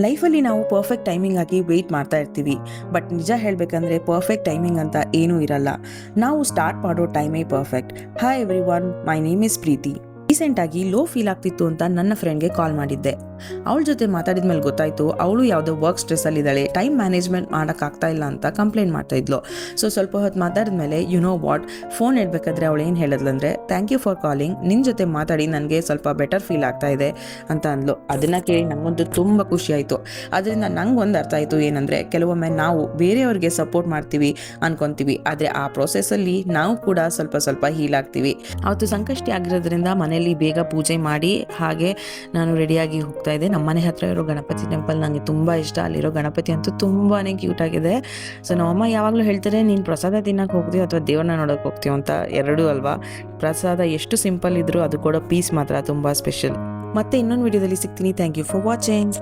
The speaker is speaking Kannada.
ಲೈಫಲ್ಲಿ ನಾವು ಪರ್ಫೆಕ್ಟ್ ಟೈಮಿಂಗ್ ಆಗಿ ವೆಯ್ಟ್ ಮಾಡ್ತಾ ಇರ್ತೀವಿ. ಬಟ್ ನಿಜ ಹೇಳಬೇಕಂದ್ರೆ ಪರ್ಫೆಕ್ಟ್ ಟೈಮಿಂಗ್ ಅಂತ ಏನೂ ಇರಲ್ಲ. ನಾವು ಸ್ಟಾರ್ಟ್ ಮಾಡೋ ಟೈಮೇ perfect. Hi everyone, my name is Preethi. ರೀಸೆಂಟಾಗಿ ಲೋ ಫೀಲ್ ಆಗ್ತಿತ್ತು ಅಂತ ನನ್ನ ಫ್ರೆಂಡ್ಗೆ ಕಾಲ್ ಮಾಡಿದ್ದೆ. ಅವಳ ಜೊತೆ ಮಾತಾಡಿದ್ಮೇಲೆ ಗೊತ್ತಾಯಿತು ಅವಳು ಯಾವುದೋ ವರ್ಕ್ ಸ್ಟ್ರೆಸ್ಸಲ್ಲಿದ್ದಾಳೆ, ಟೈಮ್ ಮ್ಯಾನೇಜ್ಮೆಂಟ್ ಮಾಡೋಕ್ಕಾಗ್ತಾ ಇಲ್ಲ ಅಂತ ಕಂಪ್ಲೇಂಟ್ ಮಾಡ್ತಾ ಇದ್ಲು. ಸ್ವಲ್ಪ ಹೊತ್ತು ಮಾತಾಡಿದ್ಮೇಲೆ ಯು ನೋ ವಾಟ್, ಫೋನ್ ಇಡಬೇಕಾದ್ರೆ ಅವಳು ಏನು ಹೇಳಿದ್ಲಂದರೆ, ಥ್ಯಾಂಕ್ ಯು ಫಾರ್ ಕಾಲಿಂಗ್, ನಿನ್ನ ಜೊತೆ ಮಾತಾಡಿ ನನಗೆ ಸ್ವಲ್ಪ ಬೆಟರ್ ಫೀಲ್ ಆಗ್ತಾ ಇದೆ ಅಂತ ಅಂದ್ಲು. ಅದನ್ನು ಕೇಳಿ ನನಗಂತೂ ತುಂಬ ಖುಷಿ ಆಯಿತು. ಅದರಿಂದ ನಂಗೆ ಒಂದು ಅರ್ಥ ಆಯಿತು, ಏನಂದರೆ ಕೆಲವೊಮ್ಮೆ ನಾವು ಬೇರೆಯವ್ರಿಗೆ ಸಪೋರ್ಟ್ ಮಾಡ್ತೀವಿ ಅನ್ಕೊತೀವಿ, ಆದರೆ ಆ ಪ್ರೊಸೆಸ್ಸಲ್ಲಿ ನಾವು ಕೂಡ ಸ್ವಲ್ಪ ಹೀಲ್ ಆಗ್ತೀವಿ. ಅವತ್ತು ಸಂಕಷ್ಟಿ ಆಗಿರೋದ್ರಿಂದ ಮನೆಯಲ್ಲಿ ಬೇಗ ಪೂಜೆ ಮಾಡಿ ಹಾಗೆ ನಾನು ರೆಡಿಯಾಗಿ ಹೋಗ್ತಾ ಇದ್ದೆ. ನಮ್ಮ ಮನೆ ಹತ್ರ ಇರೋ ಗಣಪತಿ ಟೆಂಪಲ್ ನನಗೆ ತುಂಬ ಇಷ್ಟ. ಅಲ್ಲಿರೋ ಗಣಪತಿ ಅಂತೂ ತುಂಬಾ ಕ್ಯೂಟ್ ಆಗಿದೆ. ನಮ್ಮಮ್ಮ ಯಾವಾಗಲೂ ಹೇಳ್ತಾರೆ, ನೀನು ಪ್ರಸಾದ ತಿನ್ನಕ್ಕೆ ಹೋಗ್ತೀವಿ ಅಥವಾ ದೇವ್ರನ್ನ ನೋಡೋಕೆ ಹೋಗ್ತೀವಿ ಅಂತ. ಎರಡೂ ಅಲ್ವಾ. ಪ್ರಸಾದ ಎಷ್ಟು ಸಿಂಪಲ್ ಇದ್ರೂ ಅದು ಕೊಡೋ ಪೀಸ್ ಮಾತ್ರ ತುಂಬ ಸ್ಪೆಷಲ್. ಮತ್ತೆ ಇನ್ನೊಂದು ವಿಡಿಯೋದಲ್ಲಿ ಸಿಗ್ತೀನಿ. Thank you for watching.